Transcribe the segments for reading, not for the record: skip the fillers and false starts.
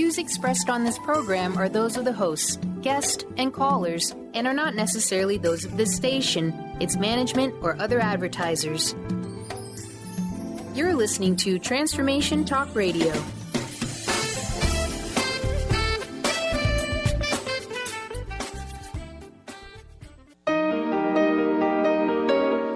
views expressed on this program are those of the hosts, guests, and callers, and are not necessarily those of this station, its management, or other advertisers. You're listening to Transformation Talk Radio.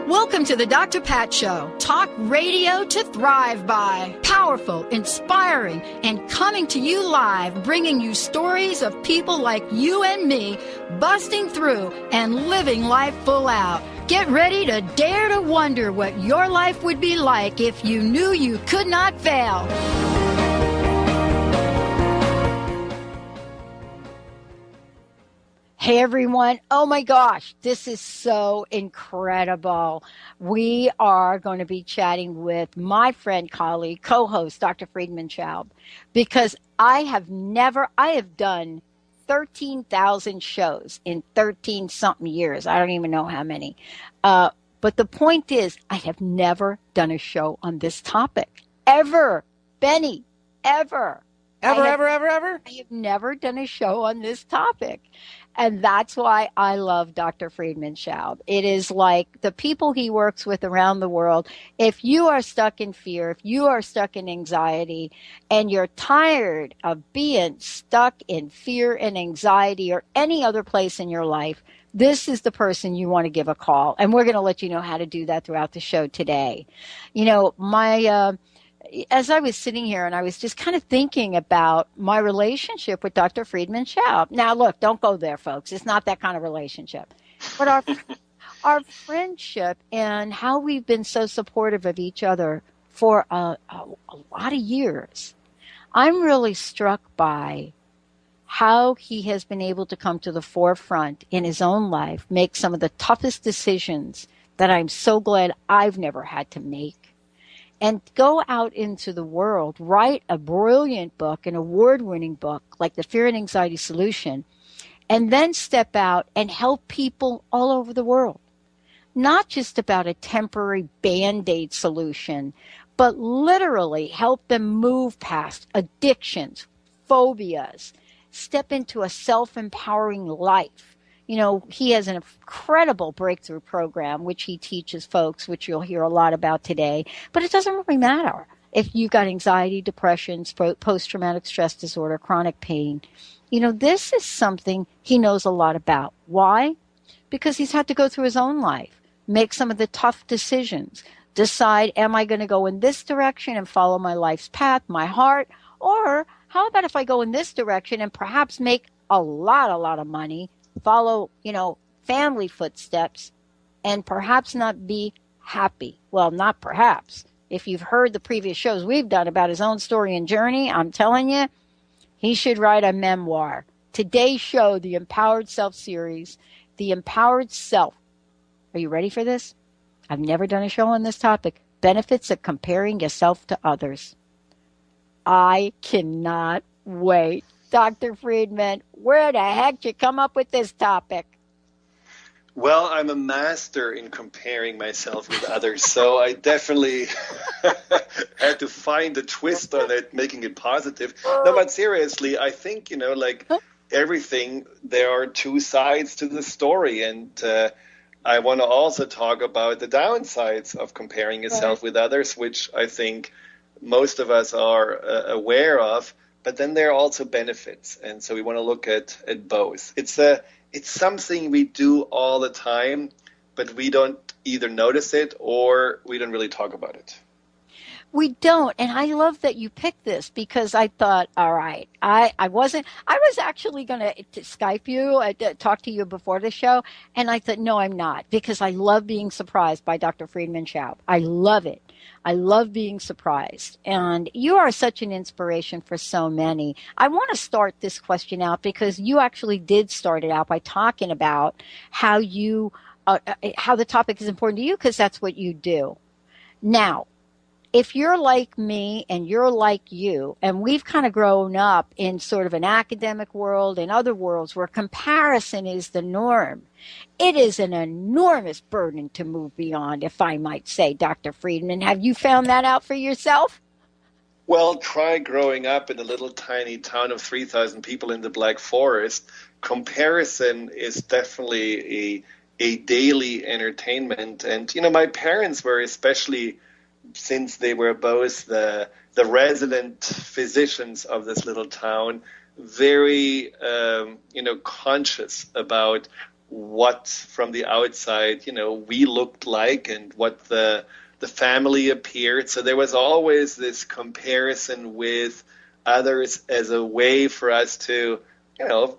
Welcome to the Dr. Pat Show. Talk radio to thrive by. Powerful, inspiring, and coming to you live, bringing you stories of people like you and me, busting through and living life full out. Get ready to dare to wonder what your life would be like if you knew you could not fail. Hey everyone, oh my gosh, this is so incredible. We are going to be chatting with my friend, colleague, co-host, Dr. Friedemann Schaub, because I have done 13,000 shows in 13-something years. I don't even know how many. But the point is, I have never done a show on this topic. Ever. Benny, ever. Ever? I have never done a show on this topic. And that's why I love Dr. Friedemann Schaub. It is like the people he works with around the world. If you are stuck in fear, if you are stuck in anxiety, and you're tired of being stuck in fear and anxiety or any other place in your life, this is the person you want to give a call. And we're going to let you know how to do that throughout the show today. You know, as I was sitting here and I was just kind of thinking about my relationship with Dr. Friedemann Schaub. Now, look, don't go there, folks. It's not that kind of relationship. But our friendship and how we've been so supportive of each other for a lot of years. I'm really struck by how he has been able to come to the forefront in his own life, make some of the toughest decisions that I'm so glad I've never had to make. And go out into the world, write a brilliant book, an award-winning book like The Fear and Anxiety Solution, and then step out and help people all over the world. Not just about a temporary Band-Aid solution, but literally help them move past addictions, phobias, step into a self-empowering life. You know, he has an incredible breakthrough program, which he teaches folks, which you'll hear a lot about today. But it doesn't really matter if you've got anxiety, depression, post-traumatic stress disorder, chronic pain. You know, this is something he knows a lot about. Why? Because he's had to go through his own life, make some of the tough decisions, decide, am I going to go in this direction and follow my life's path, my heart? Or how about if I go in this direction and perhaps make a lot of money, follow, family footsteps, and perhaps not be happy. Well, not perhaps. If you've heard the previous shows we've done about his own story and journey, I'm telling you, he should write a memoir. Today's show, the Empowered Self series, the Empowered Self. Are you ready for this? I've never done a show on this topic. Benefits of comparing yourself to others. I cannot wait. Dr. Friedemann, where the heck did you come up with this topic? Well, I'm a master in comparing myself with others, so I definitely had to find a twist on it, making it positive. No, but seriously, I think, everything, there are two sides to the story, and I want to also talk about the downsides of comparing yourself with others, which I think most of us are aware of. But then there are also benefits, and so we want to look at both. It's something we do all the time, but we don't either notice it or we don't really talk about it. We don't, and I love that you picked this because I thought, all right, I was actually going to Skype you, talk to you before the show, and I thought, no, I'm not, because I love being surprised by Dr. Friedemann Schaub. I love it. I love being surprised, and you are such an inspiration for so many. I want to start this question out because you actually did start it out by talking about how the topic is important to you because that's what you do. Now, if you're like me and you're like you, and we've kind of grown up in sort of an academic world and other worlds where comparison is the norm, it is an enormous burden to move beyond, if I might say, Dr. Friedemann. Have you found that out for yourself? Well, try growing up in a little tiny town of 3,000 people in the Black Forest. Comparison is definitely a daily entertainment. And, my parents were, especially since they were both the resident physicians of this little town, very, conscious about what from the outside, we looked like and what the family appeared. So there was always this comparison with others as a way for us to,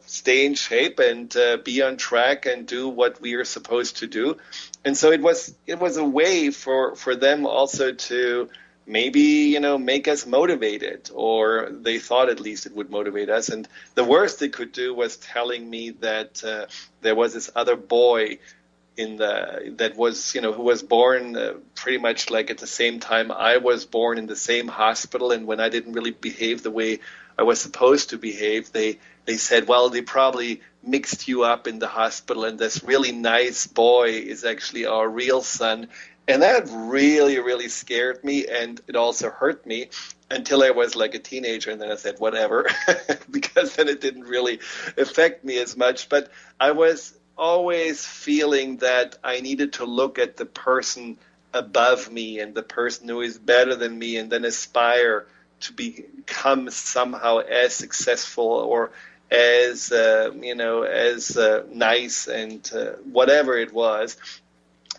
stay in shape and be on track and do what we are supposed to do. And so it was a way for them also to maybe, make us motivated, or they thought at least it would motivate us. And the worst they could do was telling me that there was this other boy that was, who was born pretty much like at the same time I was born, in the same hospital. And when I didn't really behave the way I was supposed to behave, they said, well, they probably mixed you up in the hospital, and this really nice boy is actually our real son. And that really, really scared me, and it also hurt me until I was like a teenager, and then I said, whatever, because then it didn't really affect me as much. But I was always feeling that I needed to look at the person above me and the person who is better than me, and then aspire to become somehow as successful or as nice and whatever it was.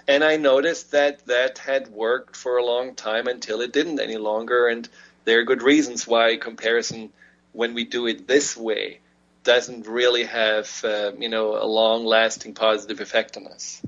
And I noticed that had worked for a long time until it didn't any longer. And there are good reasons why comparison, when we do it this way, doesn't really have a long-lasting positive effect on us.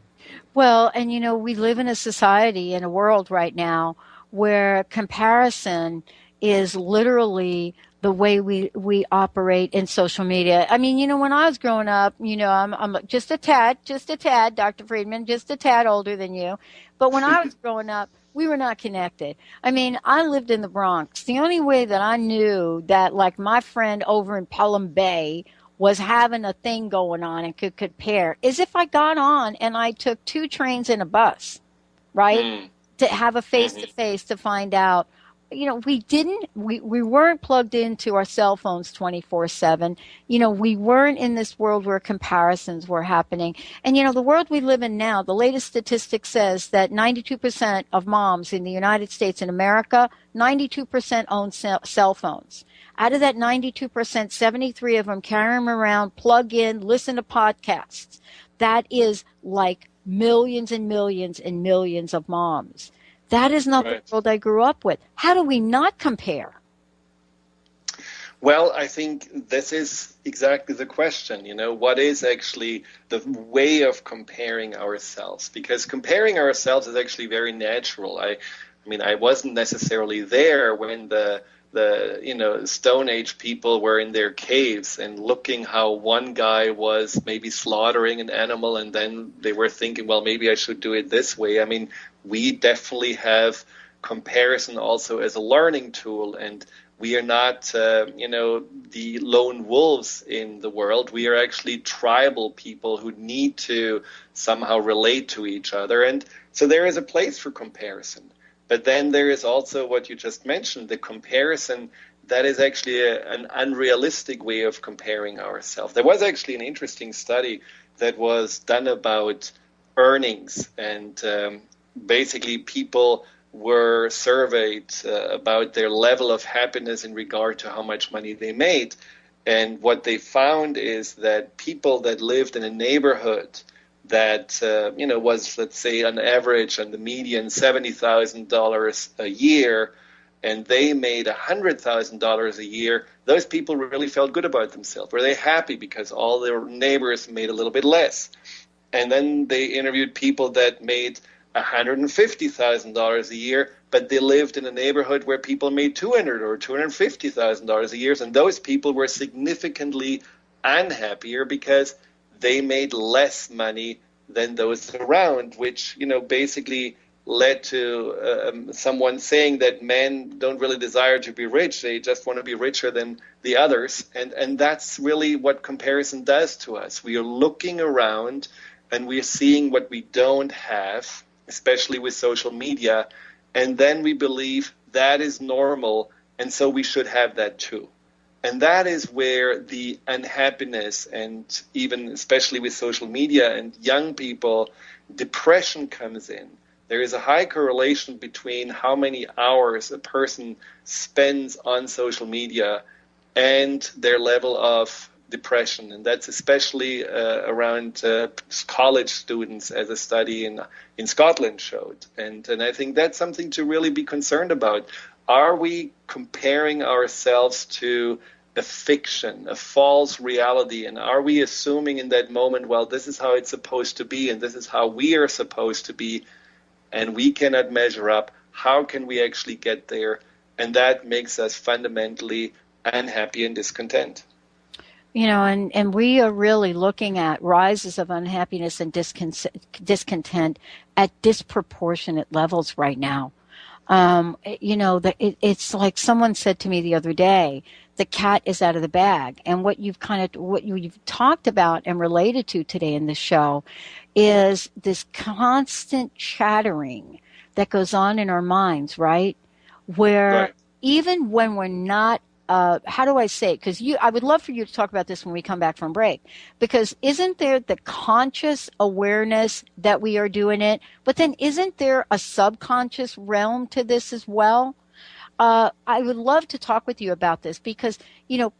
Well, and we live in a society, in a world right now where comparison is literally the way we operate in social media. I mean, when I was growing up, I'm just a tad, Dr. Friedemann, just a tad older than you. But when I was growing up, we were not connected. I mean, I lived in the Bronx. The only way that I knew that, like, my friend over in Pelham Bay was having a thing going on and could compare is if I got on and I took 2 trains and a bus, right? To have a face-to-face to find out. We weren't plugged into our cell phones 24/7. We weren't in this world where comparisons were happening. And, the world we live in now, the latest statistic says that 92% of moms in the United States and America, 92% own cell phones. Out of that 92%, 73 of them carry them around, plug in, listen to podcasts. That is like millions and millions and millions of moms. That is not the world I grew up with. How do we not compare? Well, I think this is exactly the question. What is actually the way of comparing ourselves? Because comparing ourselves is actually very natural. I wasn't necessarily there when the Stone Age people were in their caves and looking how one guy was maybe slaughtering an animal, and then they were thinking, well, maybe I should do it this way. I mean, we definitely have comparison also as a learning tool, and we are not, the lone wolves in the world. We are actually tribal people who need to somehow relate to each other. And so there is a place for comparison. But then there is also what you just mentioned, the comparison that is actually an unrealistic way of comparing ourselves. There was actually an interesting study that was done about earnings, and basically people were surveyed about their level of happiness in regard to how much money they made. And what they found is that people that lived in a neighborhood that was, let's say, on average on the median $70,000 a year, and they made $100,000 a year, those people really felt good about themselves. Were they happy because all their neighbors made a little bit less? And then they interviewed people that made $150,000 a year, but they lived in a neighborhood where people made $200,000 or $250,000 a year, and those people were significantly unhappier because they made less money than those around, which, basically led to someone saying that men don't really desire to be rich. They just want to be richer than the others. And that's really what comparison does to us. We are looking around and we are seeing what we don't have, especially with social media. And then we believe that is normal And so we should have that too. And that is where the unhappiness, and even especially with social media and young people, depression comes in. There is a high correlation between how many hours a person spends on social media and their level of depression. And that's especially around college students, as a study in Scotland showed. And I think that's something to really be concerned about. Are we comparing ourselves to a fiction, a false reality? And are we assuming in that moment, well, this is how it's supposed to be, and this is how we are supposed to be, and we cannot measure up? How can we actually get there? And that makes us fundamentally unhappy and discontent. And we are really looking at rises of unhappiness and discontent at disproportionate levels right now. It's like someone said to me the other day, the cat is out of the bag. And what you've talked about and related to today in the show is this constant chattering that goes on in our minds, right? Where even when we're not, how do I say it? Because I would love for you to talk about this when we come back from break. Because isn't there the conscious awareness that we are doing it? But then isn't there a subconscious realm to this as well? I would love to talk with you about this because,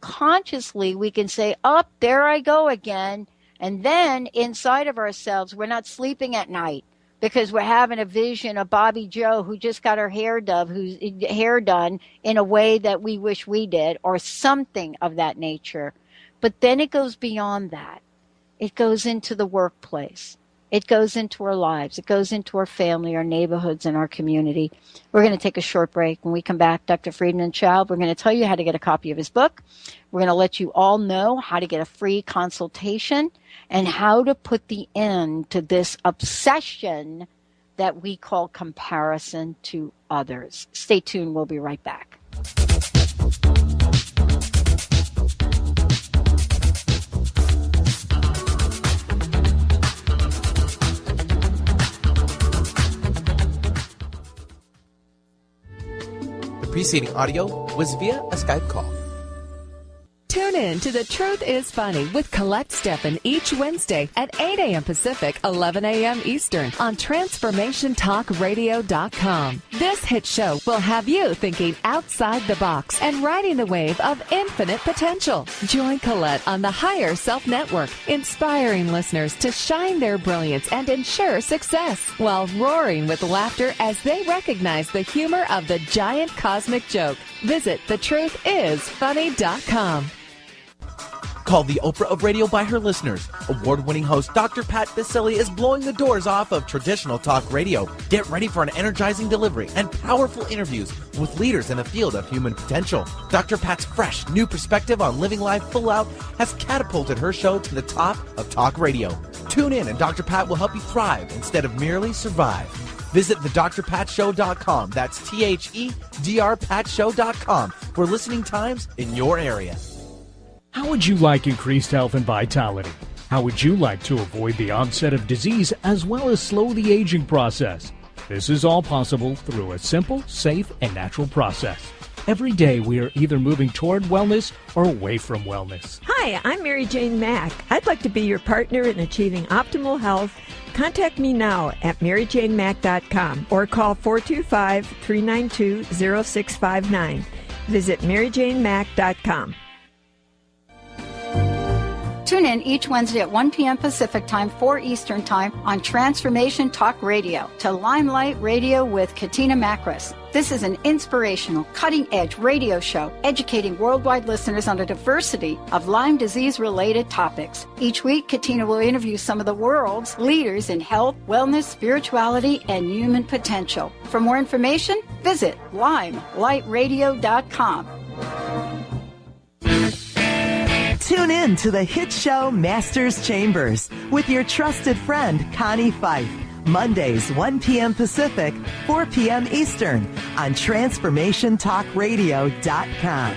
consciously we can say, there I go again. And then inside of ourselves, we're not sleeping at night because we're having a vision of Bobby Joe who just got her hair done in a way that we wish we did, or something of that nature. But then it goes beyond that. It goes into the workplace. It goes into our lives. It goes into our family, our neighborhoods, and our community. We're going to take a short break. When we come back, Dr. Friedemann Schaub, we're going to tell you how to get a copy of his book. We're going to let you all know how to get a free consultation and how to put the end to this obsession that we call comparison to others. Stay tuned. We'll be right back. The preceding audio was via a Skype call. Tune in to The Truth is Funny with Colette Steffen each Wednesday at 8 a.m. Pacific, 11 a.m. Eastern on TransformationTalkRadio.com. This hit show will have you thinking outside the box and riding the wave of infinite potential. Join Colette on the Higher Self Network, inspiring listeners to shine their brilliance and ensure success while roaring with laughter as they recognize the humor of the giant cosmic joke. Visit TheTruthIsFunny.com. Called the Oprah of radio by her listeners, award-winning host Dr. Pat Baccili is blowing the doors off of traditional talk radio. Get ready for an energizing delivery and powerful interviews with leaders in the field of human potential. Dr. Pat's fresh, new perspective on living life full out has catapulted her show to the top of talk radio. Tune in and Dr. Pat will help you thrive instead of merely survive. Visit thedrpatshow.com. That's THEDRPatshow.com for listening times in your area. How would you like increased health and vitality? How would you like to avoid the onset of disease as well as slow the aging process? This is all possible through a simple, safe, and natural process. Every day we are either moving toward wellness or away from wellness. Hi, I'm Mary Jane Mack. I'd like to be your partner in achieving optimal health. Contact me now at maryjanemack.com or call 425-392-0659. Visit maryjanemack.com. Tune in each Wednesday at 1 p.m. Pacific Time, 4 Eastern Time on Transformation Talk Radio to Limelight Radio with Katina Makris. This is an inspirational, cutting-edge radio show educating worldwide listeners on a diversity of Lyme disease-related topics. Each week, Katina will interview some of the world's leaders in health, wellness, spirituality, and human potential. For more information, visit limelightradio.com. Tune in to the hit show Masters Chambers with your trusted friend Connie Fife. Mondays, 1 p.m. Pacific, 4 p.m. Eastern on TransformationTalkRadio.com.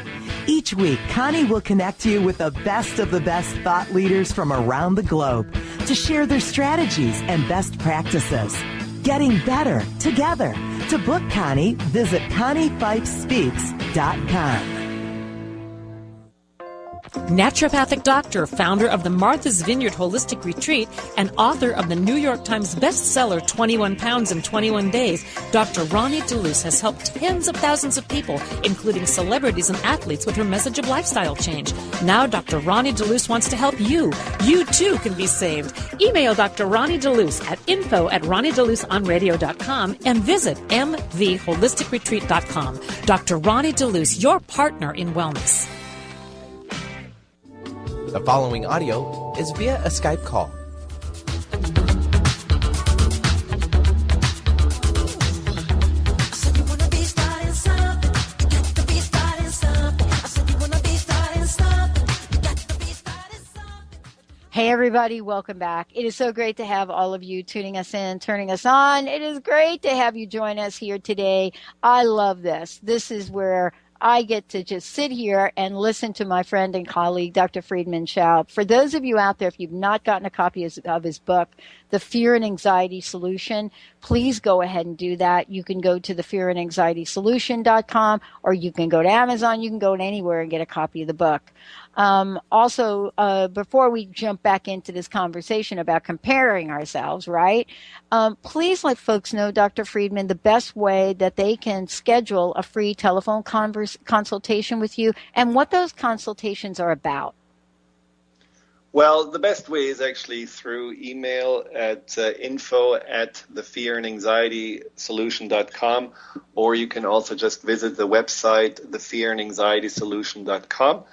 Each week, Connie will connect you with the best of the best thought leaders from around the globe to share their strategies and best practices. Getting better together To book Connie, visit ConnieFifeSpeaks.com. Naturopathic doctor, founder of the Martha's Vineyard Holistic Retreat, and author of the New York Times bestseller 21 Pounds in 21 Days, Dr. Ronnie DeLuce has helped tens of thousands of people, including celebrities and athletes, with her message of lifestyle change. Now Dr. Ronnie DeLuce wants to help you. You too can be saved. Email Dr. Ronnie DeLuce at info@ronniedeluceonradio.com and visit mvholisticretreat.com. Dr. Ronnie DeLuce, your partner in wellness. The following audio is via a Skype call. Hey everybody, welcome back. It is so great to have all of you tuning us in, turning us on. It is great to have you join us here today. I love this. This is where I get to just sit here and listen to my friend and colleague, Dr. Friedemann Schaub. For those of you out there, if you've not gotten a copy of his book, The Fear and Anxiety Solution, please go ahead and do that. You can go to thefearandanxietysolution.com, or you can go to Amazon. You can go to anywhere and get a copy of the book. Also, before we jump back into this conversation about comparing ourselves, right? Please let folks know, Dr. Friedemann, the best way that they can schedule a free telephone consultation with you and what those consultations are about. Well, the best way is actually through email at info@thefearandanxietysolution.com, or you can also just visit the website, thefearandanxietysolution.com.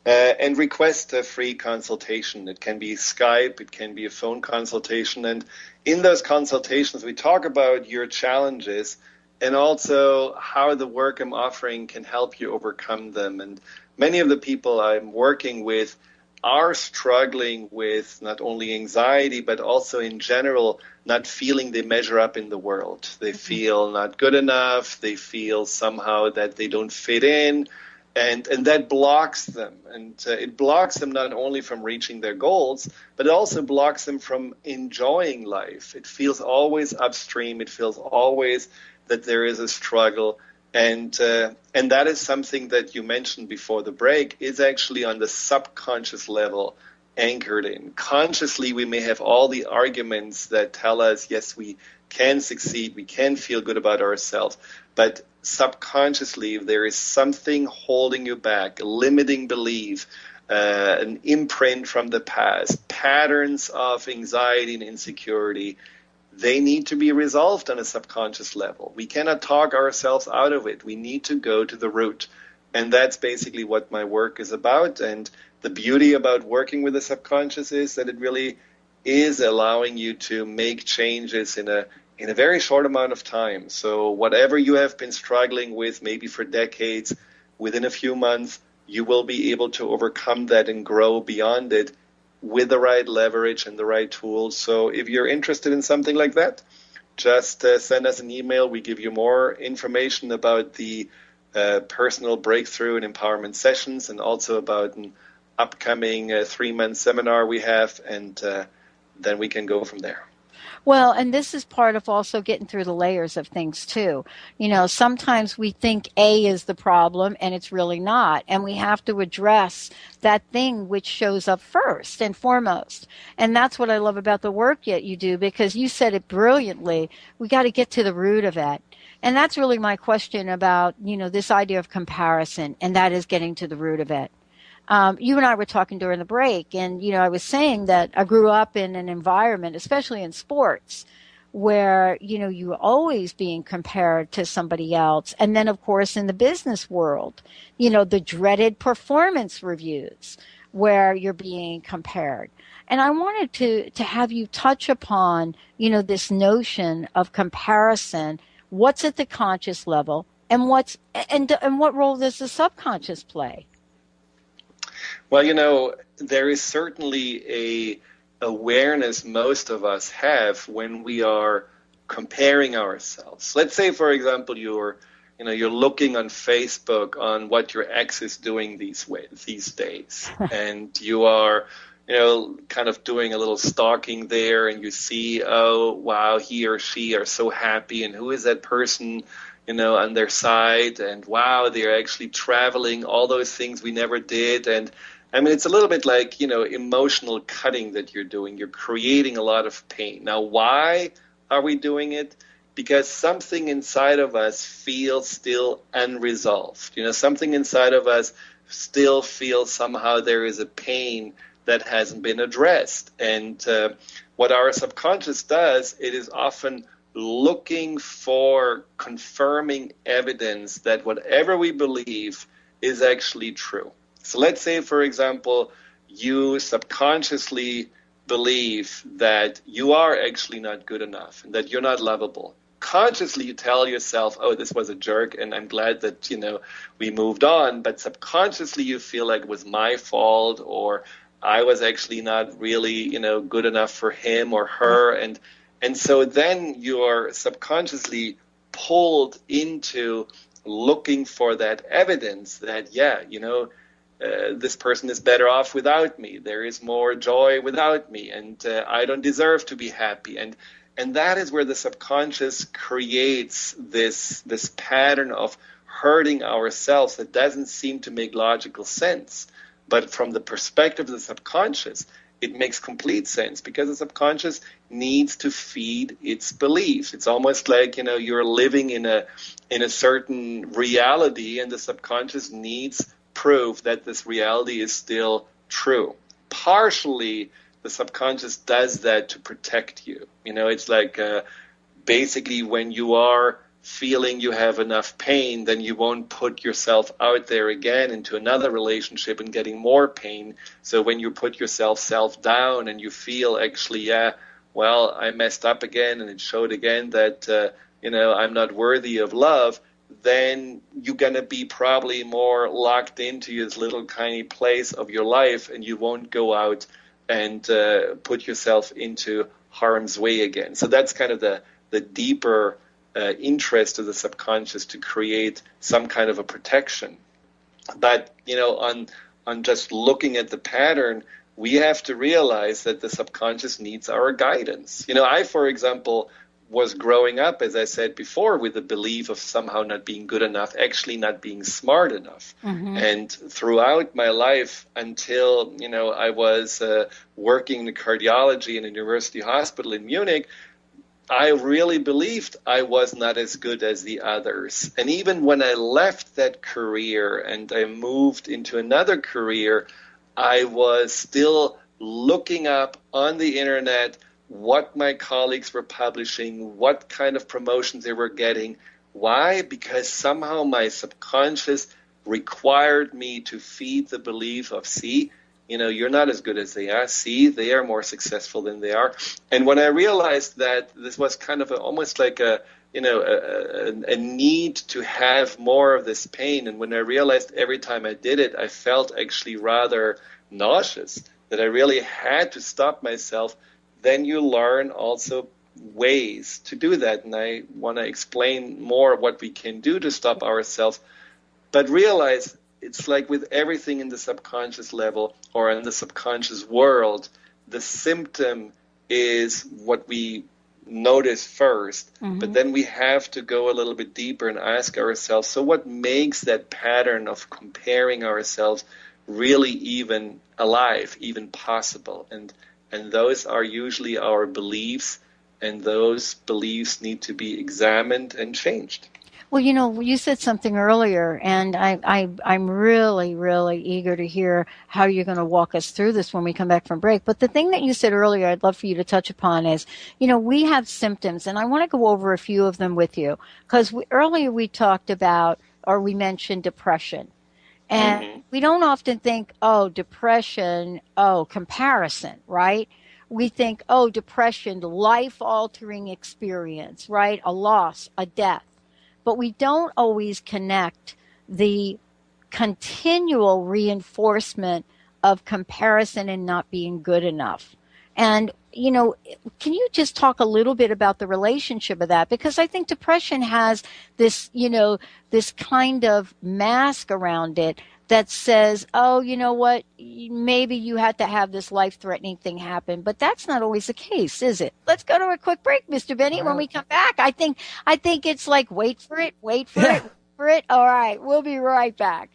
And request a free consultation. It can be Skype, it can be a phone consultation. And in those consultations, we talk about your challenges and also how the work I'm offering can help you overcome them. And many of the people I'm working with are struggling with not only anxiety, but also in general, not feeling they measure up in the world. They feel not good enough. They feel somehow that they don't fit in. And that blocks them. And it blocks them not only from reaching their goals, but it also blocks them from enjoying life. It feels always upstream. It feels always that there is a struggle. And that is something that you mentioned before the break is actually on the subconscious level anchored in. Consciously, we may have all the arguments that tell us, yes, we can succeed, we can feel good about ourselves, but subconsciously there is something holding you back, a limiting belief, an imprint from the past, patterns of anxiety and insecurity. They need to be resolved on a subconscious level. We cannot talk ourselves out of it. We need to go to the root. And that's basically what my work is about. And the beauty about working with the subconscious is that it really is allowing you to make changes in a very short amount of time. So whatever you have been struggling with, maybe for decades, within a few months, you will be able to overcome that and grow beyond it with the right leverage and the right tools. So if you're interested in something like that, just send us an email. We give you more information about the personal breakthrough and empowerment sessions, and also about an upcoming 3-month seminar we have, and then we can go from there. Well, and this is part of also getting through the layers of things too. You know, sometimes we think A is the problem and it's really not. And we have to address that thing which shows up first and foremost. And that's what I love about the work that you do, because you said it brilliantly. We got to get to the root of it. And that's really my question about, you know, this idea of comparison, and that is getting to the root of it. You and I were talking during the break, and, you know, I was saying that I grew up in an environment, especially in sports, where, you know, you were always being compared to somebody else. And then, of course, in the business world, you know, the dreaded performance reviews where you're being compared. And I wanted to have you touch upon, you know, this notion of comparison. What's at the conscious level, and what role does the subconscious play? Well, you know, there is certainly a awareness most of us have when we are comparing ourselves. Let's say, for example, you're looking on Facebook on what your ex is doing these days, and you are kind of doing a little stalking there, and you see, oh, wow, he or she are so happy, and who is that person, on their side, and wow, they're actually traveling, all those things we never did. And I mean, it's a little bit like, emotional cutting that you're doing. You're creating a lot of pain. Now, why are we doing it? Because something inside of us feels still unresolved. Something inside of us still feels somehow there is a pain that hasn't been addressed. And what our subconscious does, it is often looking for confirming evidence that whatever we believe is actually true. So let's say, for example, you subconsciously believe that you are actually not good enough and that you're not lovable. Consciously, you tell yourself, oh, this was a jerk, and I'm glad that, we moved on. But subconsciously, you feel like it was my fault, or I was actually not really, good enough for him or her. And so then you're subconsciously pulled into looking for that evidence that, this person is better off without me. There is more joy without me, and I don't deserve to be happy. And that is where the subconscious creates this pattern of hurting ourselves that doesn't seem to make logical sense. But from the perspective of the subconscious, it makes complete sense, because the subconscious needs to feed its beliefs. It's almost like, you're living in a certain reality, and the subconscious needs proof that this reality is still true. Partially, the subconscious does that to protect you. It's like basically when you are feeling you have enough pain, then you won't put yourself out there again into another relationship and getting more pain. So when you put yourself down and you feel actually, I messed up again, and it showed again that, I'm not worthy of love, then you're going to be probably more locked into this little tiny place of your life, and you won't go out and put yourself into harm's way again. So that's kind of the deeper interest of the subconscious, to create some kind of a protection. But, on just looking at the pattern, we have to realize that the subconscious needs our guidance. I, for example, was growing up, as I said before, with the belief of somehow not being good enough, actually not being smart enough. Mm-hmm. And throughout my life, until, I was working in cardiology in a university hospital in Munich, I really believed I was not as good as the others. And even when I left that career and I moved into another career, I was still looking up on the internet what my colleagues were publishing, what kind of promotions they were getting. Why? Because somehow my subconscious required me to feed the belief of, see, you're not as good as they are. See, they are more successful than they are. And when I realized that this was kind of almost like a need to have more of this pain, and when I realized every time I did it, I felt actually rather nauseous, that I really had to stop myself, then you learn also ways to do that. And I want to explain more what we can do to stop ourselves. But realize it's like with everything in the subconscious level or in the subconscious world, the symptom is what we notice first. Mm-hmm. But then we have to go a little bit deeper and ask ourselves, so what makes that pattern of comparing ourselves really even alive, even possible? And those are usually our beliefs, and those beliefs need to be examined and changed. Well, you said something earlier, and I'm really, really eager to hear how you're going to walk us through this when we come back from break. But the thing that you said earlier, I'd love for you to touch upon is, we have symptoms, and I want to go over a few of them with you. Because earlier we talked about, or we mentioned depression. And we don't often think, depression, comparison, right? We think, depression, life-altering experience, right? A loss, a death. But we don't always connect the continual reinforcement of comparison and not being good enough. And, can you just talk a little bit about the relationship of that? Because I think depression has this, this kind of mask around it that says, oh, you know what, maybe you had to have this life-threatening thing happen. But that's not always the case, is it? Let's go to a quick break, Mr. Benny. When we come back, I think it's like, wait for it. All right, we'll be right back.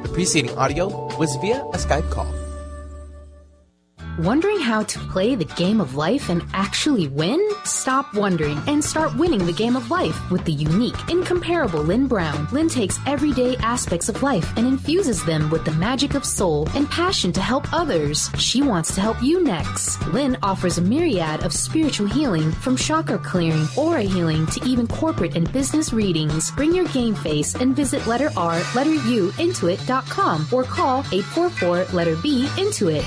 The preceding audio was via a Skype call. Wondering how to play the game of life and actually win? Stop wondering and start winning the game of life with the unique, incomparable Lynn Brown. Lynn takes everyday aspects of life and infuses them with the magic of soul and passion to help others. She wants to help you next. Lynn offers a myriad of spiritual healing, from chakra clearing, aura healing, to even corporate and business readings. Bring your game face and visit letter R, letter U, intuit.com or call 844-letter-B-INTUIT.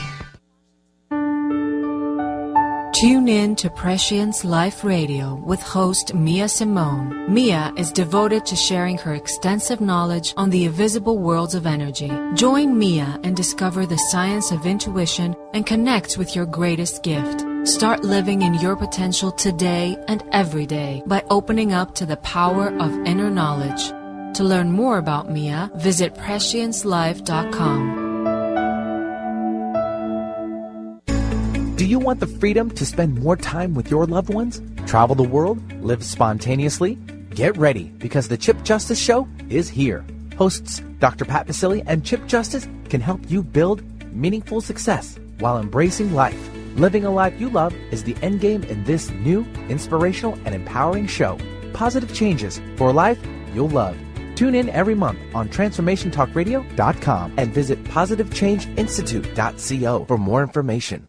Tune in to Prescience Life Radio with host Mia Simone. Mia is devoted to sharing her extensive knowledge on the invisible worlds of energy. Join Mia and discover the science of intuition and connect with your greatest gift. Start living in your potential today and every day by opening up to the power of inner knowledge. To learn more about Mia, visit presciencelife.com. Do you want the freedom to spend more time with your loved ones? Travel the world? Live spontaneously? Get ready, because the Chip Justice Show is here. Hosts Dr. Pat Basile and Chip Justice can help you build meaningful success while embracing life. Living a life you love is the end game in this new, inspirational, and empowering show. Positive changes for a life you'll love. Tune in every month on TransformationTalkRadio.com and visit PositiveChangeInstitute.co for more information.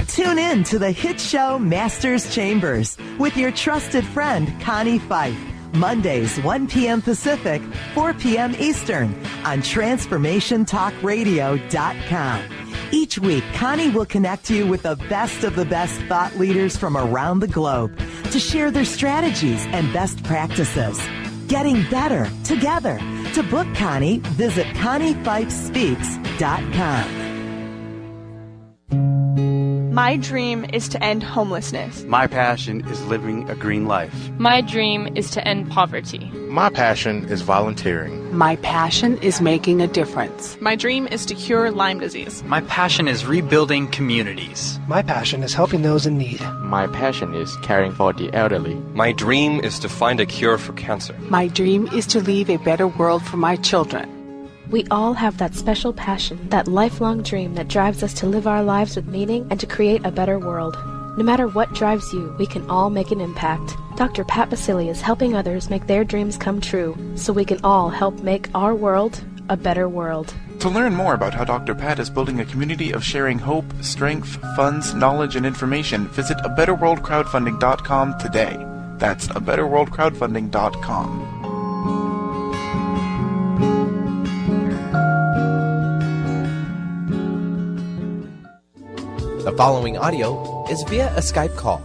Tune in to the hit show Masters Chambers with your trusted friend, Connie Fife. Mondays, 1 p.m. Pacific, 4 p.m. Eastern on TransformationTalkRadio.com. Each week, Connie will connect you with the best thought leaders from around the globe to share their strategies and best practices. Getting better together. To book Connie, visit ConnieFifeSpeaks.com. My dream is to end homelessness. My passion is living a green life. My dream is to end poverty. My passion is volunteering. My passion is making a difference. My dream is to cure Lyme disease. My passion is rebuilding communities. My passion is helping those in need. My passion is caring for the elderly. My dream is to find a cure for cancer. My dream is to leave a better world for my children. We all have that special passion, that lifelong dream that drives us to live our lives with meaning and to create a better world. No matter what drives you, we can all make an impact. Dr. Pat Basile is helping others make their dreams come true, so we can all help make our world a better world. To learn more about how Dr. Pat is building a community of sharing hope, strength, funds, knowledge, and information, visit abetterworldcrowdfunding.com today. That's abetterworldcrowdfunding.com. The following audio is via a Skype call.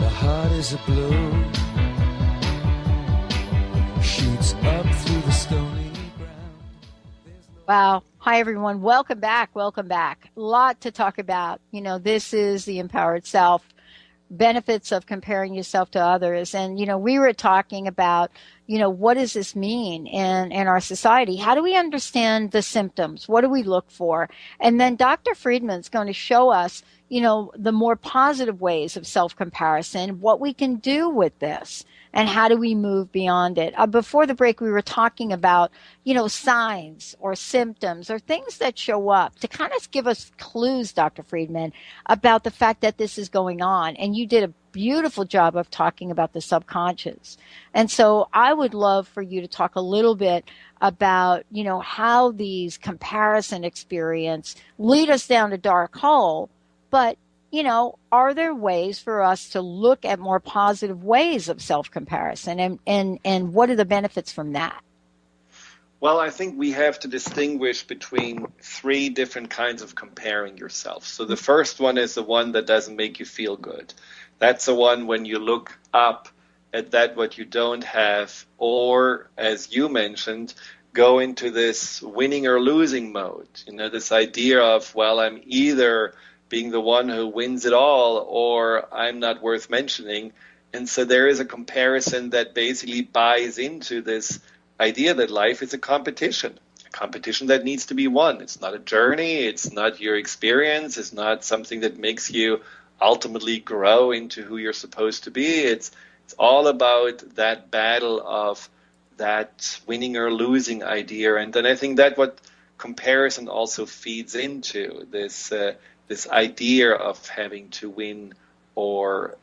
The heart is a blue, shoots up through the stony ground. Wow. Hi, everyone. Welcome back. Welcome back. A lot to talk about. You know, this is the Empowered Self, benefits of comparing yourself to others. And, you know, we were talking about, you know, what does this mean in our society? How do we understand the symptoms? What do we look for? And then Dr. Friedemann going to show us, you know, the more positive ways of self-comparison, what we can do with this, and how do we move beyond it. Before the break, we were talking about, you know, signs or symptoms or things that show up to kind of give us clues, Dr. Friedemann, about the fact that this is going on. And you did a beautiful job of talking about the subconscious. And so I would love for you to talk a little bit about, you know, how these comparison experience lead us down a dark hole, but you know, are there ways for us to look at more positive ways of self-comparison, and what are the benefits from that? Well, I think we have to distinguish between three different kinds of comparing yourself. So the first one is the one that doesn't make you feel good. That's the one when you look up at that what you don't have, or, as you mentioned, go into this winning or losing mode. You know, this idea of, well, I'm either being the one who wins it all or I'm not worth mentioning. And so there is a comparison that basically buys into this idea that life is a competition that needs to be won. It's not a journey. It's not your experience. It's not something that makes you ultimately grow into who you're supposed to be. It's all about that battle of that winning or losing idea. And then I think that what comparison also feeds into, this idea of having to win or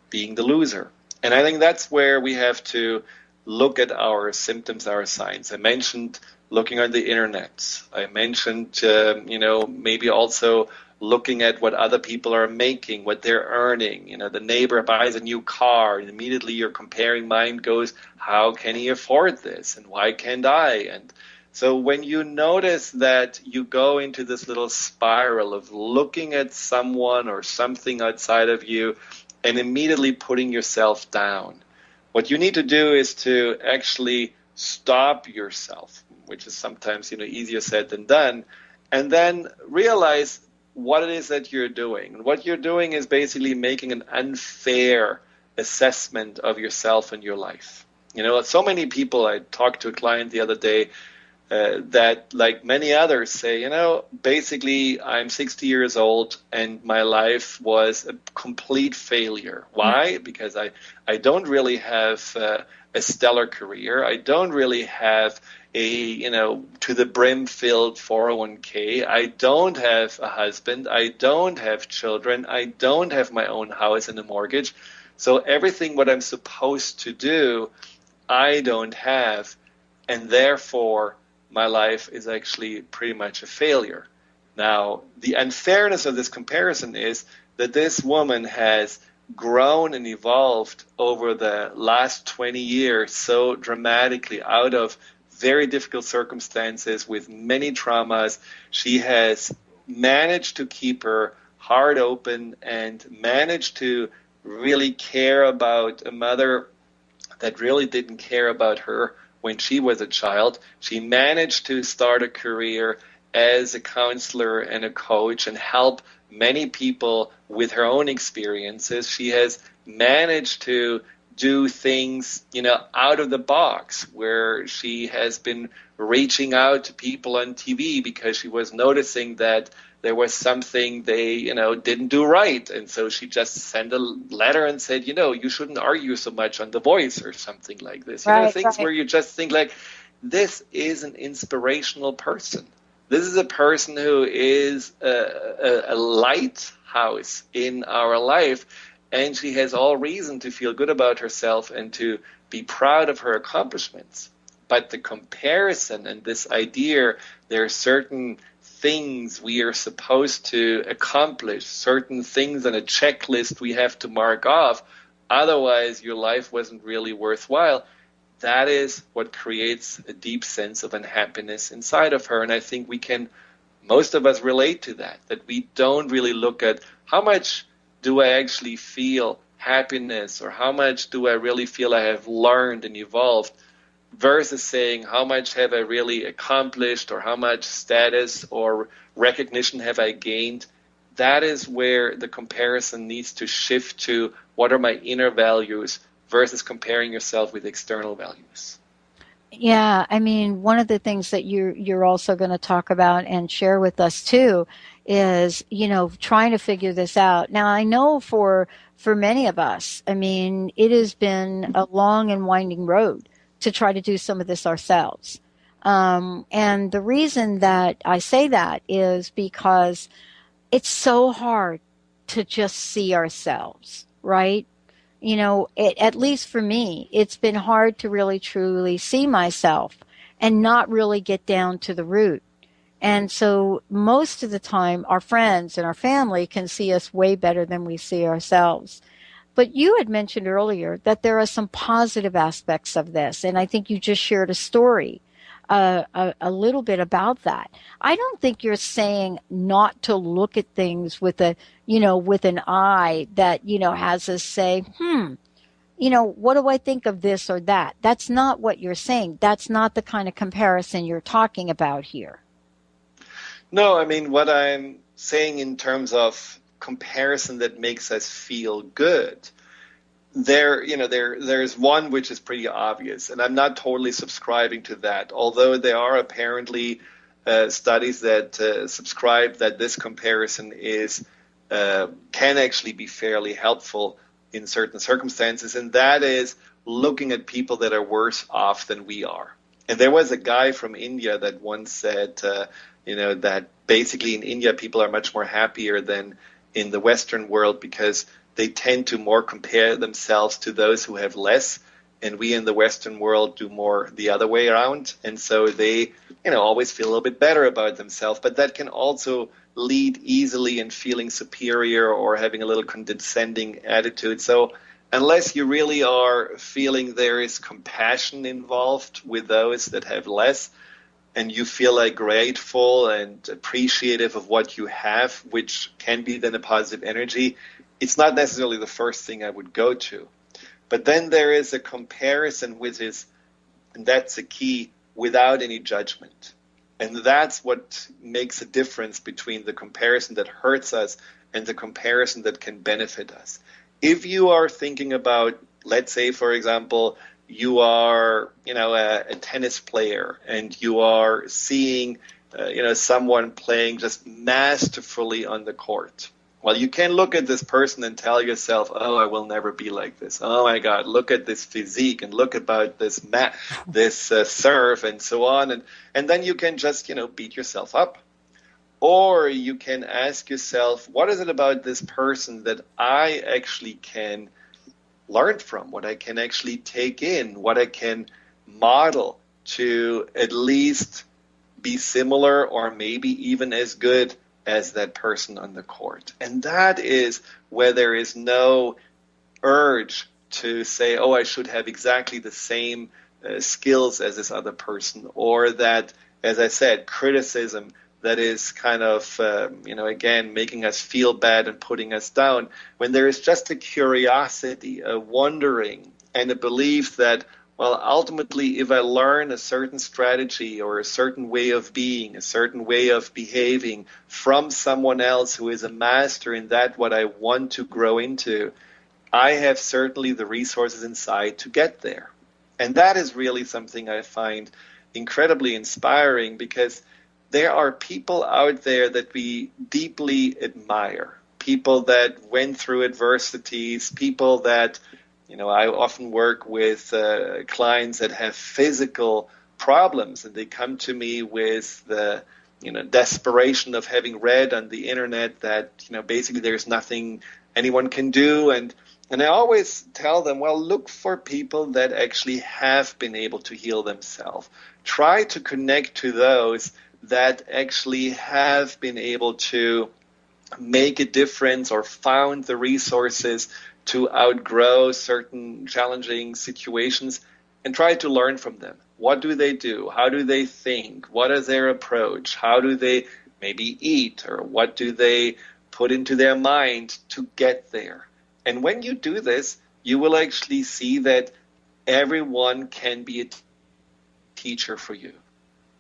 being the loser. And I think that's where we have to look at our symptoms, our signs. I mentioned looking on the internet. I mentioned, maybe also looking at what other people are making, what they're earning. You know, the neighbor buys a new car, and immediately your comparing mind goes, how can he afford this? And why can't I? And so when you notice that you go into this little spiral of looking at someone or something outside of you and immediately putting yourself down, what you need to do is to actually stop yourself, which is sometimes, easier said than done, and then realize what it is that you're doing. And what you're doing is basically making an unfair assessment of yourself and your life. You know, so many people, I talked to a client the other day that, like many others, say, basically I'm 60 years old and my life was a complete failure. Why? Because I don't really have a stellar career. I don't really have a, to the brim filled 401k. I don't have a husband. I don't have children. I don't have my own house and a mortgage. So everything what I'm supposed to do, I don't have. And therefore, my life is actually pretty much a failure. Now, the unfairness of this comparison is that this woman has grown and evolved over the last 20 years so dramatically out of very difficult circumstances with many traumas. She has managed to keep her heart open and managed to really care about a mother that really didn't care about her when she was a child. She managed to start a career as a counselor and a coach and help many people with her own experiences. She has managed to do things, out of the box, where she has been reaching out to people on TV because she was noticing that there was something they, didn't do right. And so she just sent a letter and said, you shouldn't argue so much on The Voice or something like this. Things where you just think like, this is an inspirational person. This is a person who is a lighthouse in our life, and she has all reason to feel good about herself and to be proud of her accomplishments. But the comparison and this idea, there are certain things we are supposed to accomplish, certain things on a checklist we have to mark off, otherwise your life wasn't really worthwhile. That is what creates a deep sense of unhappiness inside of her. And I think most of us relate to that we don't really look at how much do I actually feel happiness, or how much do I really feel I have learned and evolved, versus saying how much have I really accomplished, or how much status or recognition have I gained. That is where the comparison needs to shift to what are my inner values versus comparing yourself with external values. Yeah, I mean, one of the things that you're also going to talk about and share with us too is, trying to figure this out. Now, I know for many of us, I mean, it has been a long and winding road to try to do some of this ourselves. And the reason that I say that is because it's so hard to just see ourselves, right? At least for me, it's been hard to really truly see myself and not really get down to the root. And so most of the time, our friends and our family can see us way better than we see ourselves. But you had mentioned earlier that there are some positive aspects of this, and I think you just shared a story a little bit about that. I don't think you're saying not to look at things with with an eye that, has us say, what do I think of this or that? That's not what you're saying. That's not the kind of comparison you're talking about here. No, I mean, what I'm saying in terms of comparison that makes us feel good, there's one which is pretty obvious, and I'm not totally subscribing to that, although there are apparently studies that subscribe that this comparison can actually be fairly helpful in certain circumstances, and that is looking at people that are worse off than we are. And there was a guy from India that once said, that basically in India people are much more happier than in the Western world because they tend to more compare themselves to those who have less, and we in the Western world do more the other way around. And so they, always feel a little bit better about themselves, but that can also lead easily in feeling superior or having a little condescending attitude. So unless you really are feeling there is compassion involved with those that have less, and you feel like grateful and appreciative of what you have, which can be then a positive energy, it's not necessarily the first thing I would go to. But then there is a comparison which is, and that's a key, without any judgment. And that's what makes a difference between the comparison that hurts us and the comparison that can benefit us. If you are thinking about, let's say, for example, you are, a tennis player and you are seeing, someone playing just masterfully on the court. Well, you can look at this person and tell yourself, oh, I will never be like this. Oh, my God, look at this physique and look about this serve and so on. And then you can just, beat yourself up. Or you can ask yourself, what is it about this person that I actually can learn from, what I can actually take in, what I can model to at least be similar or maybe even as good as that person on the court. And that is where there is no urge to say, oh, I should have exactly the same skills as this other person, or that, as I said, criticism that is kind of, again, making us feel bad and putting us down, when there is just a curiosity, a wondering, and a belief that, well, ultimately, if I learn a certain strategy or a certain way of being, a certain way of behaving from someone else who is a master in that what I want to grow into, I have certainly the resources inside to get there. And that is really something I find incredibly inspiring, because there are people out there that we deeply admire, people that went through adversities, people that, I often work with clients that have physical problems, and they come to me with the, desperation of having read on the internet that, basically there's nothing anyone can do. And I always tell them, well, look for people that actually have been able to heal themselves. Try to connect to those that actually have been able to make a difference or found the resources to outgrow certain challenging situations, and try to learn from them. What do they do? How do they think? What is their approach? How do they maybe eat? Or what do they put into their mind to get there? And when you do this, you will actually see that everyone can be a teacher for you.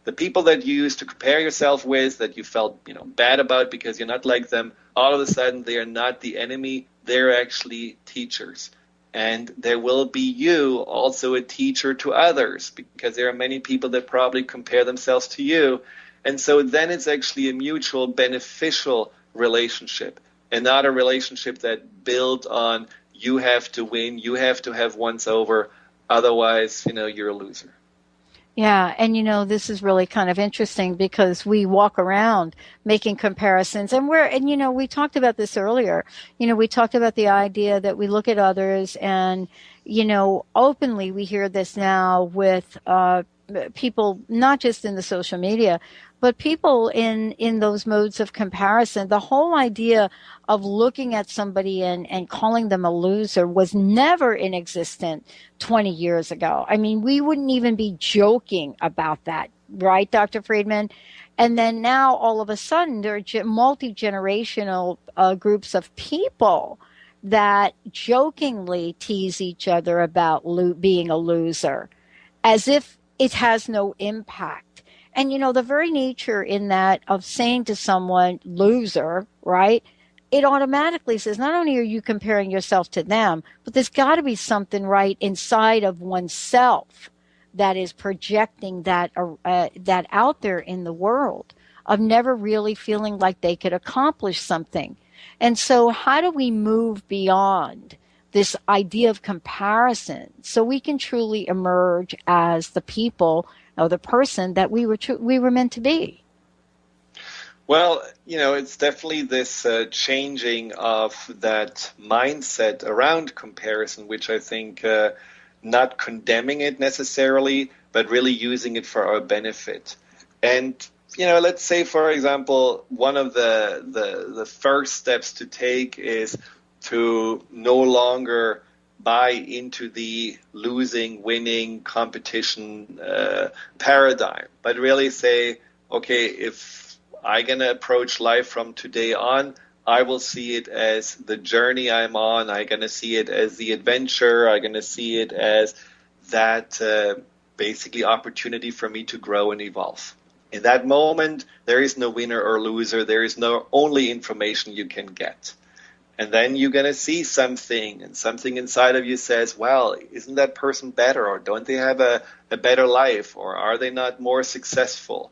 The people that you used to compare yourself with, that you felt bad about because you're not like them, all of a sudden they are not the enemy. They're actually teachers. And there will be you also a teacher to others, because there are many people that probably compare themselves to you. And so then it's actually a mutual beneficial relationship, and not a relationship that built on you have to win, you have to have once over, otherwise, you're a loser. Yeah, and this is really kind of interesting, because we walk around making comparisons, and we talked about this earlier. We talked about the idea that we look at others, and openly we hear this now with people, not just in the social media, but people in those modes of comparison. The whole idea of looking at somebody and calling them a loser was never in existence 20 years ago. I mean, we wouldn't even be joking about that right, Dr. Friedemann? And then now all of a sudden there are multi-generational groups of people that jokingly tease each other about being a loser, as if it has no impact. And, the very nature in that of saying to someone, loser, right, it automatically says not only are you comparing yourself to them, but there's got to be something right inside of oneself that is projecting that out there in the world of never really feeling like they could accomplish something. And so how do we move beyond this idea of comparison so we can truly emerge as the people or the person that we were meant to be? Well, it's definitely this changing of that mindset around comparison, which I think not condemning it necessarily, but really using it for our benefit. And let's say, for example, one of the first steps to take is to no longer buy into the losing, winning, competition paradigm, but really say, okay, if I'm going to approach life from today on, I will see it as the journey I'm on. I'm going to see it as the adventure. I'm going to see it as that basically opportunity for me to grow and evolve. In that moment, there is no winner or loser. There is no only information you can get. And then you're going to see something, and something inside of you says, well, isn't that person better? Or don't they have a better life? Or are they not more successful?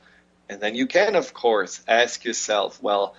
And then you can, of course, ask yourself, well,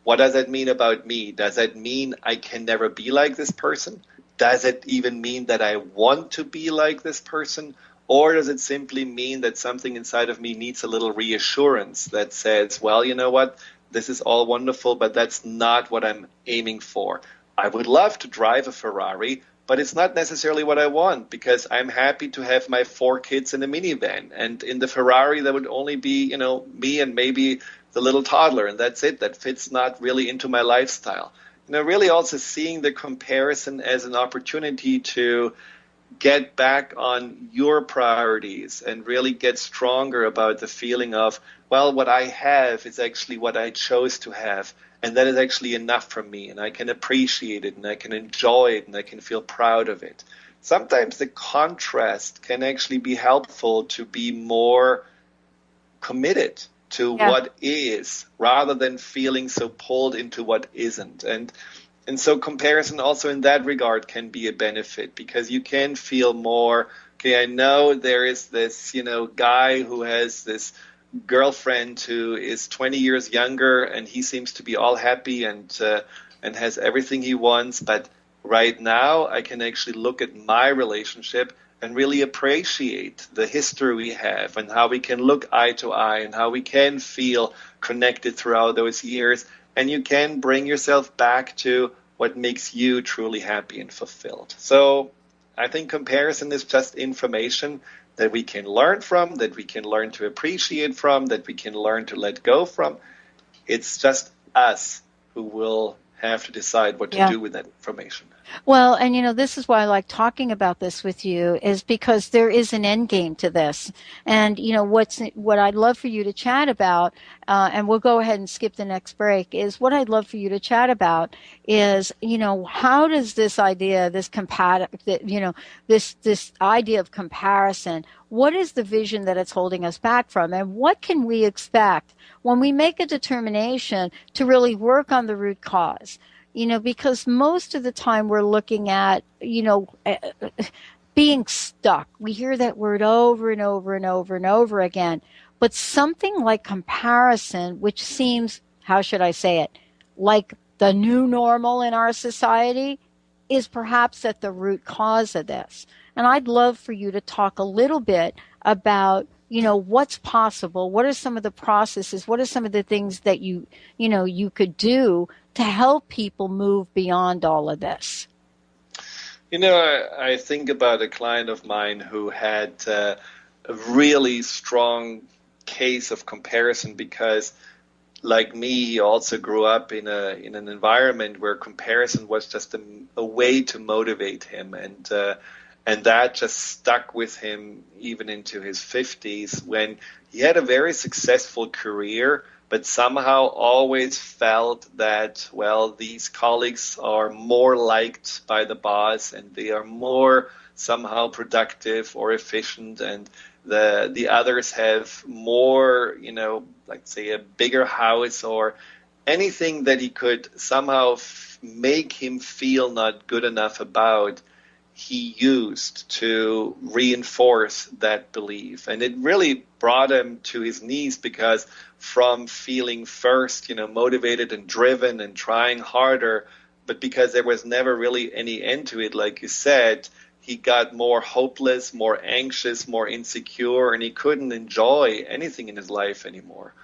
what does that mean about me? Does that mean I can never be like this person? Does it even mean that I want to be like this person? Or does it simply mean that something inside of me needs a little reassurance that says, well, you know what? This is all wonderful, but that's not what I'm aiming for. I would love to drive a Ferrari, but it's not necessarily what I want, because I'm happy to have my 4 kids in a minivan. And in the Ferrari, there would only be, me and maybe the little toddler, and that's it. That fits not really into my lifestyle. Really also seeing the comparison as an opportunity to get back on your priorities and really get stronger about the feeling of, well, what I have is actually what I chose to have, and that is actually enough for me, and I can appreciate it, and I can enjoy it, and I can feel proud of it. Sometimes the contrast can actually be helpful to be more committed to what is, rather than feeling so pulled into what isn't. And so comparison also in that regard can be a benefit, because you can feel more, okay, I know there is this, guy who has this girlfriend who is 20 years younger, and he seems to be all happy and has everything he wants. But right now I can actually look at my relationship and really appreciate the history we have and how we can look eye to eye and how we can feel connected throughout those years. And you can bring yourself back to what makes you truly happy and fulfilled. So I think comparison is just information that we can learn from, that we can learn to appreciate from, that we can learn to let go from. It's just us who will have to decide what to do with that information. Well, and this is why I like talking about this with you, is because there is an end game to this. And what I'd love for you to chat about, and we'll go ahead and skip the next break, is what I'd love for you to chat about is, how does this idea, this idea of comparison, what is the vision that it's holding us back from, and what can we expect when we make a determination to really work on the root cause? Because most of the time we're looking at, being stuck. We hear that word over and over and over and over again. But something like comparison, which seems, how should I say it, like the new normal in our society, is perhaps at the root cause of this. And I'd love for you to talk a little bit about, what's possible. What are some of the processes? What are some of the things that you could do to help people move beyond all of this? I think about a client of mine who had a really strong case of comparison because, like me, he also grew up in an environment where comparison was just a way to motivate him, and that just stuck with him even into his 50s, when he had a very successful career, but somehow always felt that, well, these colleagues are more liked by the boss and they are more somehow productive or efficient, and the others have more, like say a bigger house or anything that he could somehow make him feel not good enough about, he used to reinforce that belief. And it really brought him to his knees, because from feeling first, motivated and driven and trying harder, but because there was never really any end to it, like you said, he got more hopeless, more anxious, more insecure, and he couldn't enjoy anything in his life anymore.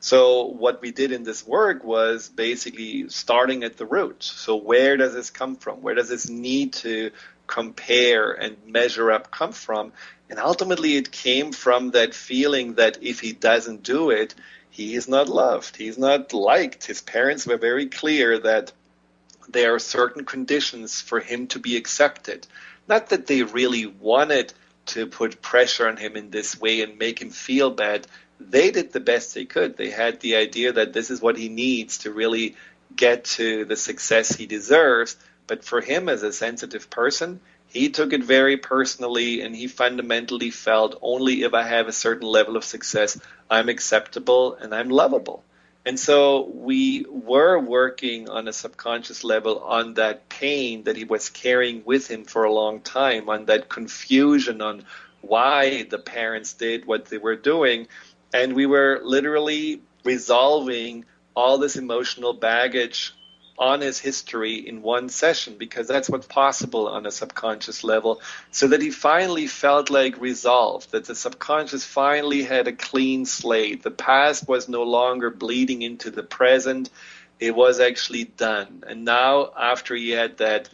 So what we did in this work was basically starting at the root. So where does this come from? Where does this need to compare and measure up come from? And ultimately it came from that feeling that if he doesn't do it, he is not loved, he's not liked. His parents were very clear that there are certain conditions for him to be accepted. Not that they really wanted to put pressure on him in this way and make him feel bad. They did the best they could. They had the idea that this is what he needs to really get to the success he deserves. But for him as a sensitive person, he took it very personally, and he fundamentally felt only if I have a certain level of success, I'm acceptable and I'm lovable. And so we were working on a subconscious level on that pain that he was carrying with him for a long time, on that confusion on why the parents did what they were doing. And we were literally resolving all this emotional baggage on his history in one session, because that's what's possible on a subconscious level, so that he finally felt like resolved, that the subconscious finally had a clean slate. The past was no longer bleeding into the present. It was actually done. And now, after he had that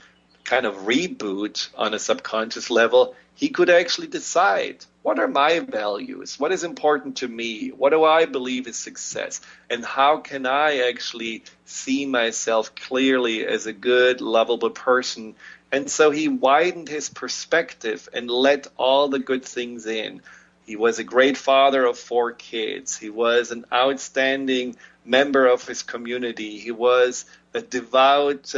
kind of reboot on a subconscious level, he could actually decide, what are my values? What is important to me? What do I believe is success? And how can I actually see myself clearly as a good, lovable person? And so he widened his perspective and let all the good things in. He was a great father of 4 kids. He was an outstanding member of his community. He was a devout,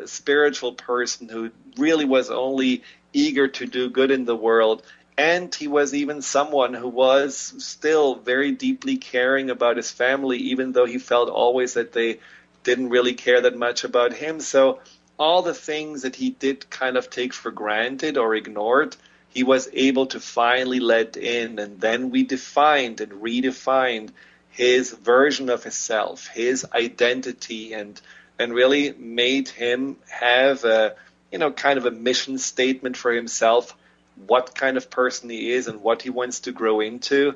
spiritual person who really was only eager to do good in the world. And he was even someone who was still very deeply caring about his family, even though he felt always that they didn't really care that much about him. So all the things that he did kind of take for granted or ignored, he was able to finally let in. And then we defined and redefined his version of himself, his identity, and really made him have a, kind of a mission statement for himself, what kind of person he is and what he wants to grow into.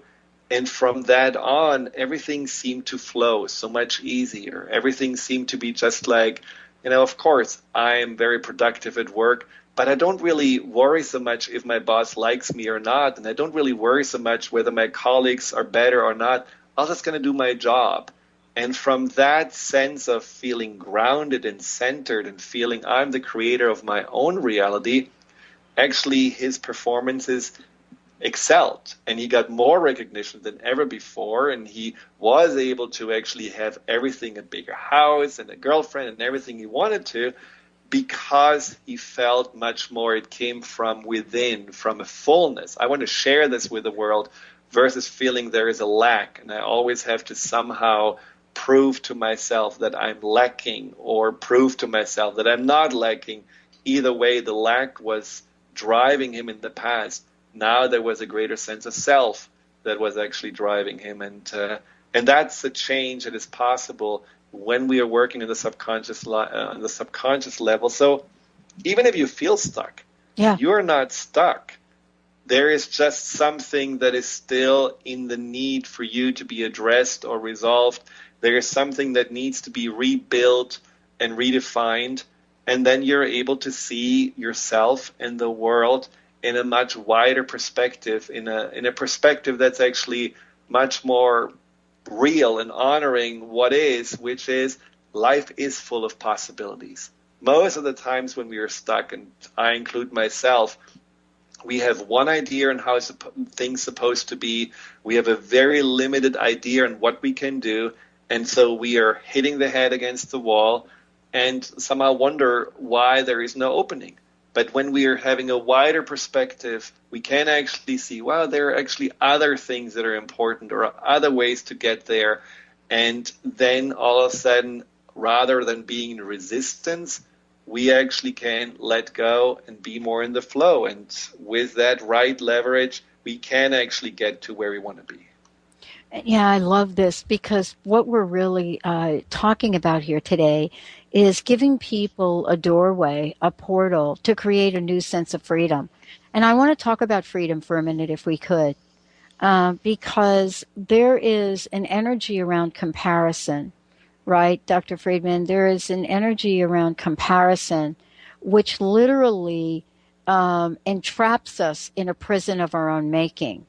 And from that on, everything seemed to flow so much easier. Everything seemed to be just like, of course, I'm very productive at work, but I don't really worry so much if my boss likes me or not, and I don't really worry so much whether my colleagues are better or not. I'm just going to do my job. And from that sense of feeling grounded and centered and feeling I'm the creator of my own reality, actually his performances excelled, and he got more recognition than ever before, and he was able to actually have everything, a bigger house and a girlfriend and everything he wanted to, because he felt much more it came from within, from a fullness. I want to share this with the world versus feeling there is a lack, and I always have to somehow prove to myself that I'm lacking or prove to myself that I'm not lacking. Either way, the lack was driving him in the past. Now there was a greater sense of self that was actually driving him, and that's a change that is possible when we are working in the subconscious level. So even if you feel stuck, you're not stuck. There is just something that is still in the need for you to be addressed or resolved. There is something that needs to be rebuilt and redefined, and then you're able to see yourself and the world in a much wider perspective, in a perspective that's actually much more real and honoring what is, which is life is full of possibilities. Most of the times when we are stuck, and I include myself, We have one idea on how things supposed to be. We have a very limited idea on what we can do. And so we are hitting the head against the wall and somehow wonder why there is no opening. But when we are having a wider perspective, we can actually see, wow, there are actually other things that are important or other ways to get there. And then all of a sudden, rather than being in resistance, we actually can let go and be more in the flow. And with that right leverage, we can actually get to where we want to be. Yeah, I love this because what we're really talking about here today is giving people a doorway, a portal to create a new sense of freedom. And I want to talk about freedom for a minute if we could, because there is an energy around comparison, right, Dr. Friedemann? There is an energy around comparison which literally entraps us in a prison of our own making.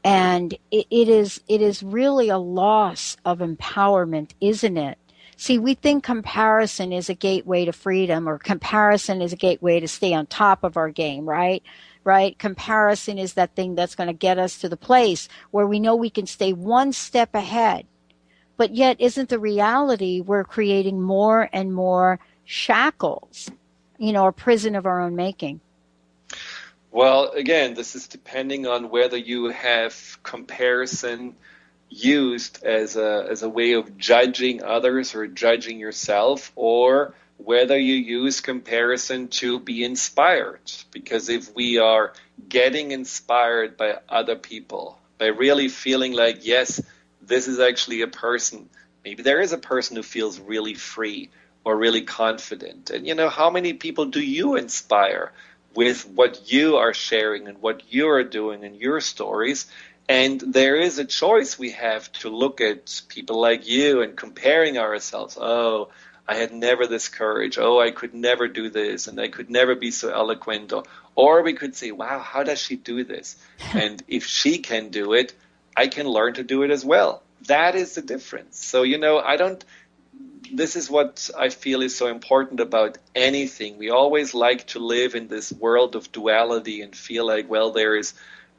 And it is really a loss of empowerment, isn't it? See, we think comparison is a gateway to freedom, or comparison is a gateway to stay on top of our game, right? Right? Comparison is that thing that's going to get us to the place where we know we can stay one step ahead. But yet, isn't the reality we're creating more and more shackles, a prison of our own making? Well, again, this is depending on whether you have comparison used as a way of judging others or judging yourself, or whether you use comparison to be inspired. Because if we are getting inspired by other people, by really feeling like, yes, this is actually a person, maybe there is a person who feels really free or really confident. And, how many people do you inspire with what you are sharing and what you are doing and your stories? And there is a choice we have to look at people like you and comparing ourselves. Oh, I had never this courage. Oh, I could never do this, and I could never be so eloquent. Or we could say, wow, how does she do this? And if she can do it, I can learn to do it as well. That is the difference. So, this is what I feel is so important about anything. We always like to live in this world of duality and feel like, well,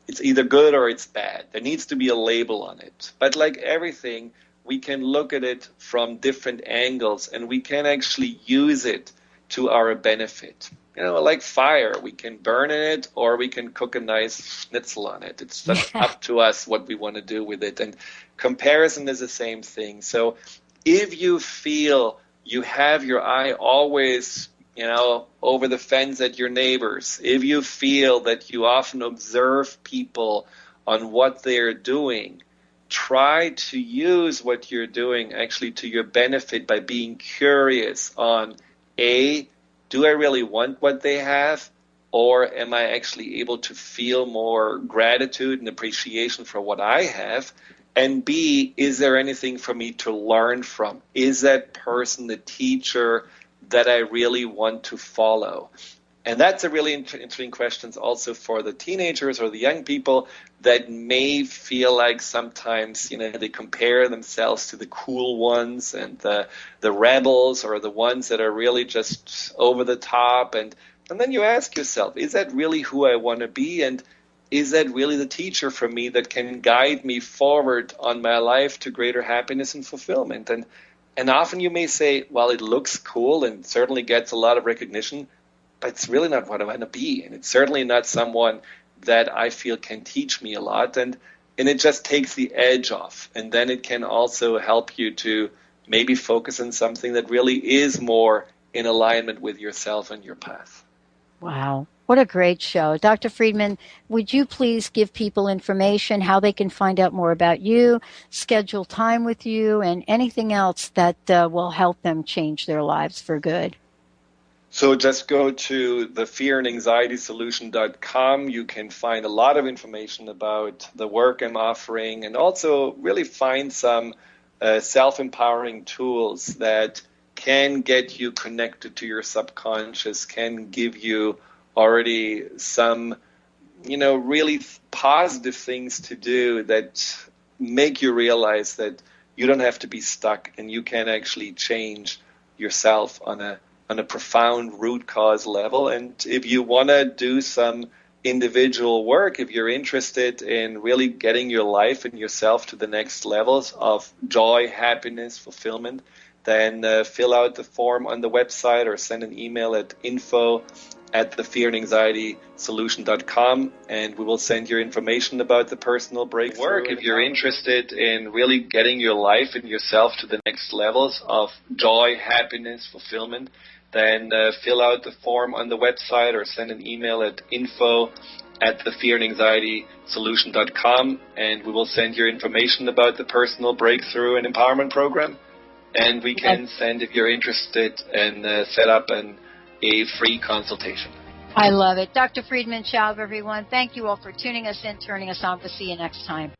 it's either good or it's bad. There needs to be a label on it. But like everything, we can look at it from different angles and we can actually use it to our benefit. Like fire, we can burn in it or we can cook a nice schnitzel on it. It's just up to us what we want to do with it. And comparison is the same thing. So if you feel you have your eye always, over the fence at your neighbors, if you feel that you often observe people on what they're doing, try to use what you're doing actually to your benefit by being curious on, A, do I really want what they have? Or am I actually able to feel more gratitude and appreciation for what I have? And B, is there anything for me to learn from? Is that person the teacher that I really want to follow? And that's a really interesting question also for the teenagers or the young people that may feel like sometimes, they compare themselves to the cool ones and the rebels or the ones that are really just over the top. And then you ask yourself, is that really who I want to be? And is that really the teacher for me that can guide me forward on my life to greater happiness and fulfillment? And often you may say, well, it looks cool and certainly gets a lot of recognition, but it's really not what I want to be. And it's certainly not someone that I feel can teach me a lot. And it just takes the edge off. And then it can also help you to maybe focus on something that really is more in alignment with yourself and your path. Wow. What a great show. Dr. Friedemann, would you please give people information, how they can find out more about you, schedule time with you, and anything else that will help them change their lives for good? So just go to the fearandanxietysolution.com. You can find a lot of information about the work I'm offering and also really find some self-empowering tools that can get you connected to your subconscious, can give you already some, really positive things to do that make you realize that you don't have to be stuck and you can actually change yourself on a profound root cause level. And if you want to do some individual work, if you're interested in really getting your life and yourself to the next levels of joy, happiness, fulfillment, then fill out the form on the website or send an email at info@thefearandanxietysolution.com, and we will send you information about the personal breakthrough work. If you're interested in really getting your life and yourself to the next levels of joy, happiness, fulfillment, then fill out the form on the website or send an email at info@thefearandanxietysolution.com, and we will send you information about the personal breakthrough and empowerment program. And we can send, if you're interested, and set up a free consultation. I love it. Dr. Friedemann, Schaub, everyone. Thank you all for tuning us in, turning us on. We'll see you next time.